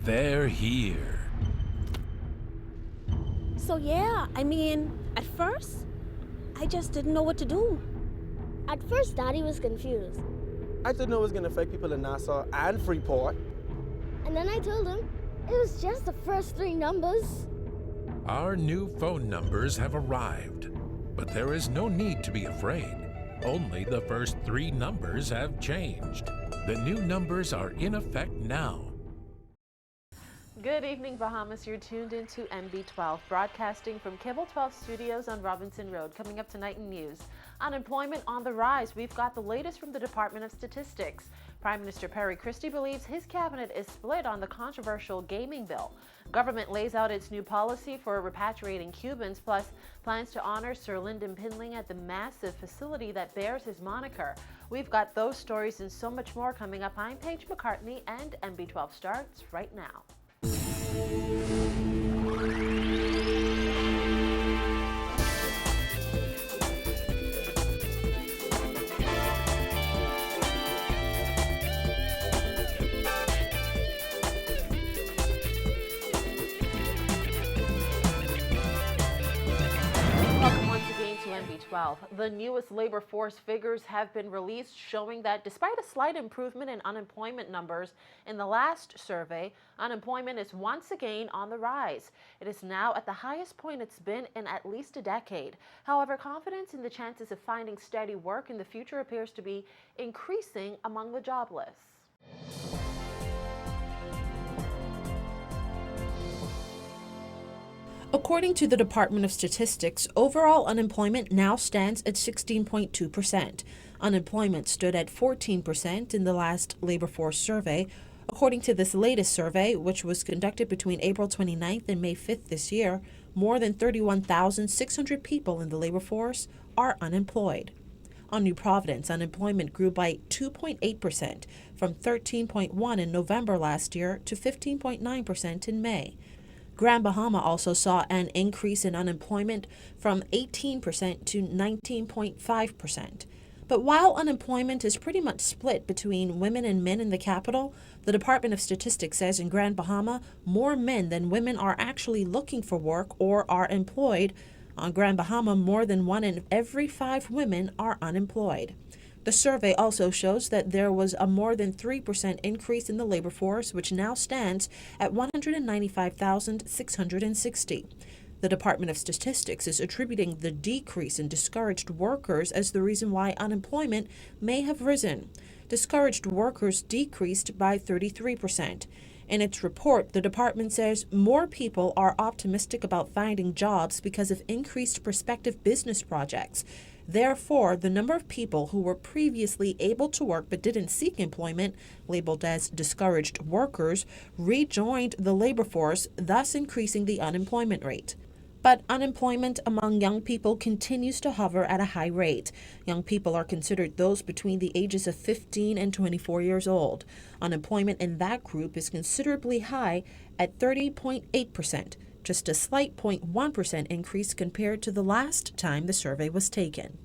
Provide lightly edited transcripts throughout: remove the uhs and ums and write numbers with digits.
They're here. So yeah, at first, I just didn't know what to do. At first, Daddy was confused. I didn't know it was going to affect people in Nassau and Freeport. And then I told him it was just the first 3 numbers. Our new phone numbers have arrived, but there is no need to be afraid. Only the first 3 numbers have changed. The new numbers are in effect now. Good evening, Bahamas. You're tuned into MB12, broadcasting from Cable 12 Studios on Robinson Road. Coming up tonight in news, unemployment on the rise. We've got the latest from the Department of Statistics. Prime Minister Perry Christie believes his cabinet is split on the controversial gaming bill. Government lays out its new policy for repatriating Cubans, plus plans to honor Sir Lyndon Pinling at the massive facility that bears his moniker. We've got those stories and so much more coming up. I'm Paige McCartney, and MB12 starts right now. Welcome once again to MB12. The newest labor force figures have been released, showing that despite a slight improvement in unemployment numbers in the last survey, unemployment is once again on the rise. It is now at the highest point it's been in at least a decade. However, confidence in the chances of finding steady work in the future appears to be increasing among the jobless. According to the Department of Statistics, overall unemployment now stands at 16.2%. Unemployment stood at 14% in the last labor force survey. According to this latest survey, which was conducted between April 29th and May 5th this year, more than 31,600 people in the labor force are unemployed. On New Providence, unemployment grew by 2.8%, from 13.1% in November last year to 15.9% in May. Grand Bahama also saw an increase in unemployment from 18% to 19.5%. But while unemployment is pretty much split between women and men in the capital, the Department of Statistics says in Grand Bahama, more men than women are actually looking for work or are employed. On Grand Bahama, more than 1 in every 5 women are unemployed. The survey also shows that there was a more than 3% increase in the labor force, which now stands at 195,660. The Department of Statistics is attributing the decrease in discouraged workers as the reason why unemployment may have risen. Discouraged workers decreased by 33%. In its report, the department says more people are optimistic about finding jobs because of increased prospective business projects. Therefore, the number of people who were previously able to work but didn't seek employment, labeled as discouraged workers, rejoined the labor force, thus increasing the unemployment rate. But unemployment among young people continues to hover at a high rate. Young people are considered those between the ages of 15 and 24 years old. Unemployment in that group is considerably high at 30.8%. Just a slight 0.1% increase compared to the last time the survey was taken.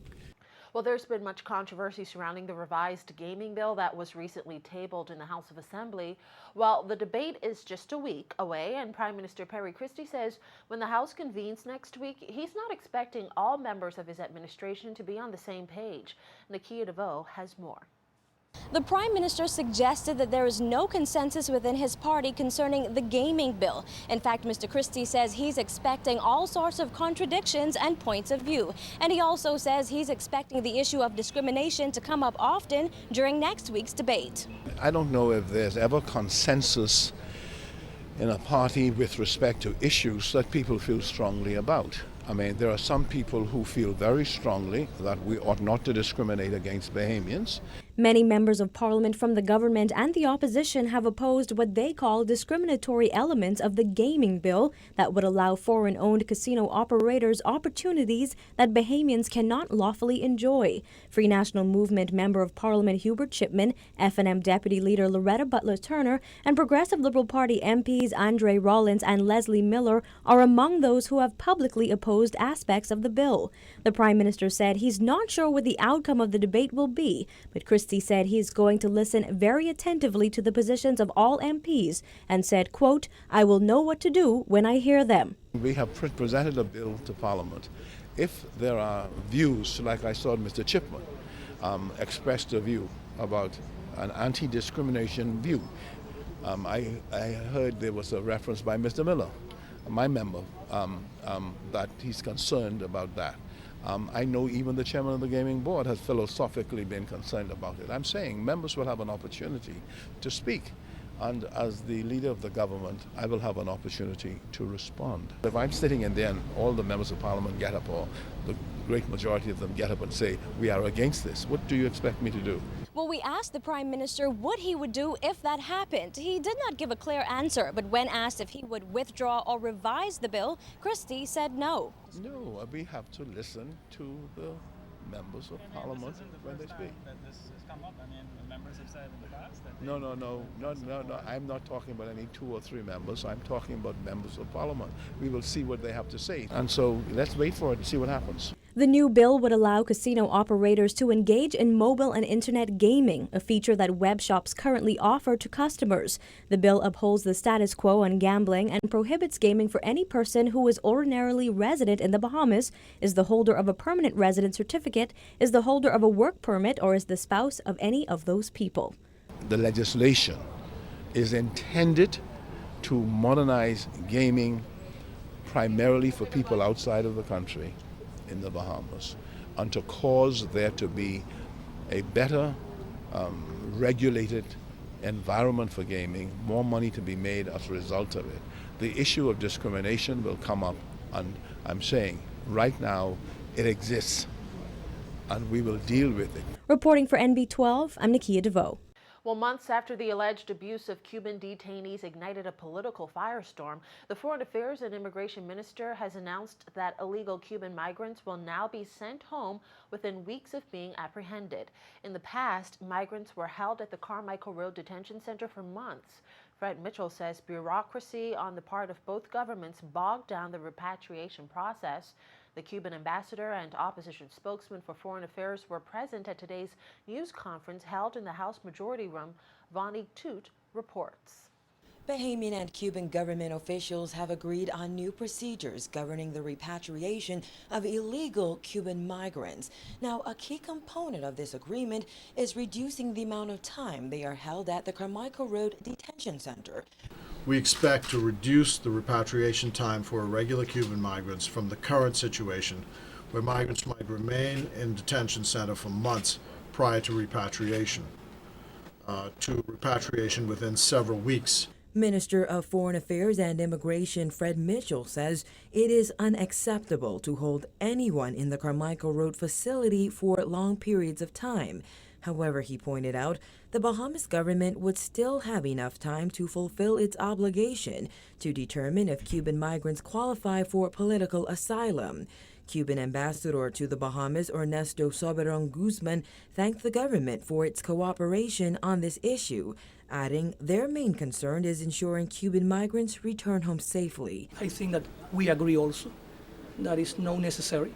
Well, there's been much controversy surrounding the revised gaming bill that was recently tabled in the House of Assembly. Well, the debate is just a week away, and Prime Minister Perry Christie says when the House convenes next week, he's not expecting all members of his administration to be on the same page. Nakia DeVoe has more. The Prime Minister suggested that there is no consensus within his party concerning the gaming bill. In fact, Mr. Christie says he's expecting all sorts of contradictions and points of view. And he also says he's expecting the issue of discrimination to come up often during next week's debate. I don't know if there's ever consensus in a party with respect to issues that people feel strongly about. I mean, there are some people who feel very strongly that we ought not to discriminate against Bahamians. Many members of parliament from the government and the opposition have opposed what they call discriminatory elements of the gaming bill that would allow foreign-owned casino operators opportunities that Bahamians cannot lawfully enjoy. Free National Movement Member of Parliament Hubert Chipman, F&M Deputy Leader Loretta Butler-Turner, and Progressive Liberal Party MPs Andre Rollins and Leslie Miller are among those who have publicly opposed aspects of the bill. The Prime Minister said he's not sure what the outcome of the debate will be, but Christie Christie said he's going to listen very attentively to the positions of all MPs and said, quote, "I will know what to do when I hear them." We have presented a bill to Parliament. If there are views, like I saw Mr. Chipman expressed a view about an anti-discrimination view, I heard there was a reference by Mr. Miller, my member, that he's concerned about that. I know even the chairman of the gaming board has philosophically been concerned about it. I'm saying members will have an opportunity to speak. And as the leader of the government, I will have an opportunity to respond. If I'm sitting in there and all the members of parliament get up, or the great majority of them get up and say, we are against this, what do you expect me to do? Well, we asked the Prime Minister what he would do if that happened. He did not give a clear answer, but when asked if he would withdraw or revise the bill, Christie said no. No, we have to listen to the members of parliament when they speak. That this has come up. I mean, the members have said in the past that No. I'm not talking about any 2 or 3 members. I'm talking about members of parliament. We will see what they have to say. And so let's wait for it and see what happens. The new bill would allow casino operators to engage in mobile and internet gaming, a feature that web shops currently offer to customers. The bill upholds the status quo on gambling and prohibits gaming for any person who is ordinarily resident in the Bahamas, is the holder of a permanent resident certificate, is the holder of a work permit, or is the spouse of any of those people. The legislation is intended to modernize gaming primarily for people outside of the country in the Bahamas, and to cause there to be a better regulated environment for gaming, more money to be made as a result of it. The issue of discrimination will come up, and I'm saying right now it exists, and we will deal with it. Reporting for NB12, I'm Nakia DeVoe. Well, months after the alleged abuse of Cuban detainees ignited a political firestorm, the Foreign Affairs and Immigration Minister has announced that illegal Cuban migrants will now be sent home within weeks of being apprehended. In the past, migrants were held at the Carmichael Road Detention Center for months. Fred Mitchell says bureaucracy on the part of both governments bogged down the repatriation process. The Cuban ambassador and opposition spokesman for foreign affairs were present at today's news conference held in the House Majority Room. Vonnie Toot reports. Bahamian and Cuban government officials have agreed on new procedures governing the repatriation of illegal Cuban migrants. Now, a key component of this agreement is reducing the amount of time they are held at the Carmichael Road Detention Center. We expect to reduce the repatriation time for irregular Cuban migrants from the current situation, where migrants might remain in detention center for months prior to repatriation, to repatriation within several weeks. Minister of Foreign Affairs and Immigration Fred Mitchell says it is unacceptable to hold anyone in the Carmichael Road facility for long periods of time. However, he pointed out, the Bahamas government would still have enough time to fulfill its obligation to determine if Cuban migrants qualify for political asylum. Cuban ambassador to the Bahamas, Ernesto Soberon Guzman, thanked the government for its cooperation on this issue, adding their main concern is ensuring Cuban migrants return home safely. I think that we agree also that it's not necessary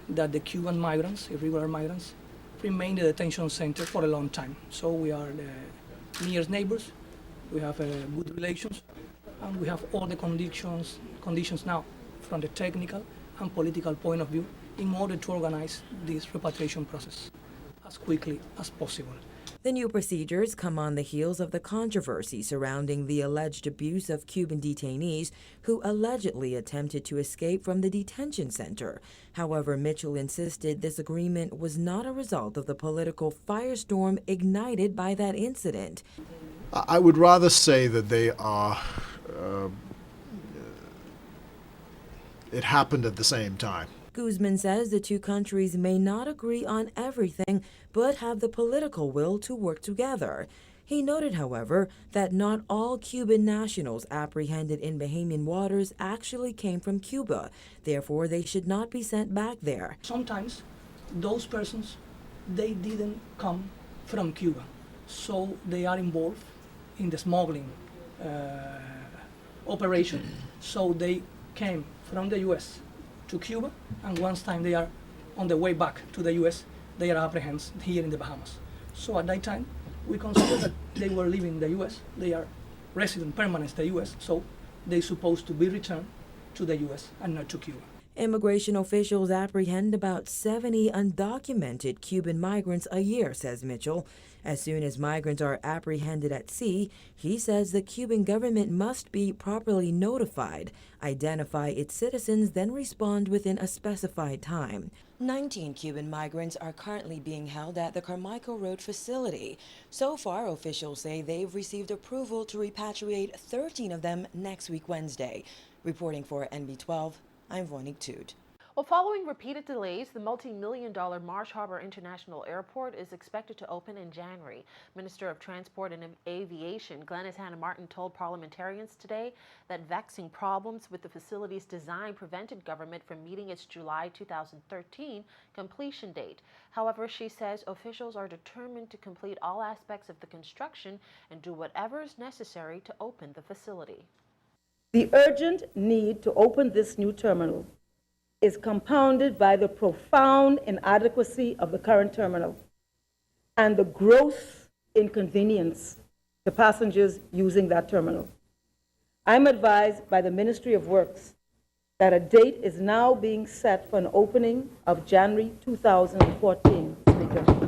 that the Cuban migrants, irregular migrants, remain in the detention center for a long time. So we are the nearest neighbors, we have good relations, and we have all the conditions now from the technical and political point of view in order to organize this repatriation process as quickly as possible. The new procedures come on the heels of the controversy surrounding the alleged abuse of Cuban detainees who allegedly attempted to escape from the detention center. However, Mitchell insisted this agreement was not a result of the political firestorm ignited by that incident. I would rather say that they are, it happened at the same time. Guzman says the two countries may not agree on everything, but have the political will to work together. He noted, however, that not all Cuban nationals apprehended in Bahamian waters actually came from Cuba. Therefore, they should not be sent back there. Sometimes those persons, they didn't come from Cuba, so they are involved in the smuggling operation. So they came from the U.S. to Cuba, and once time they are on the way back to the U.S., they are apprehended here in the Bahamas. So at that time, we considered that they were leaving the U.S. They are resident permanent in the U.S., so they're supposed to be returned to the U.S. and not to Cuba. Immigration officials apprehend about 70 undocumented Cuban migrants a year, says Mitchell. As soon as migrants are apprehended at sea, he says the Cuban government must be properly notified, identify its citizens, then respond within a specified time. 19 Cuban migrants are currently being held at the Carmichael Road facility. So far, officials say they've received approval to repatriate 13 of them next week, Wednesday. Reporting for NB12, I'm Vonik Toot. Well, following repeated delays, the multi-million-dollar Marsh Harbor International Airport is expected to open in January. Minister of Transport and Aviation Glenys Hanna-Martin told parliamentarians today that vexing problems with the facility's design prevented government from meeting its July 2013 completion date. However, she says officials are determined to complete all aspects of the construction and do whatever is necessary to open the facility. The urgent need to open this new terminal is compounded by the profound inadequacy of the current terminal and the gross inconvenience to passengers using that terminal. I'm advised by the Ministry of Works that a date is now being set for an opening of January 2014, Speaker.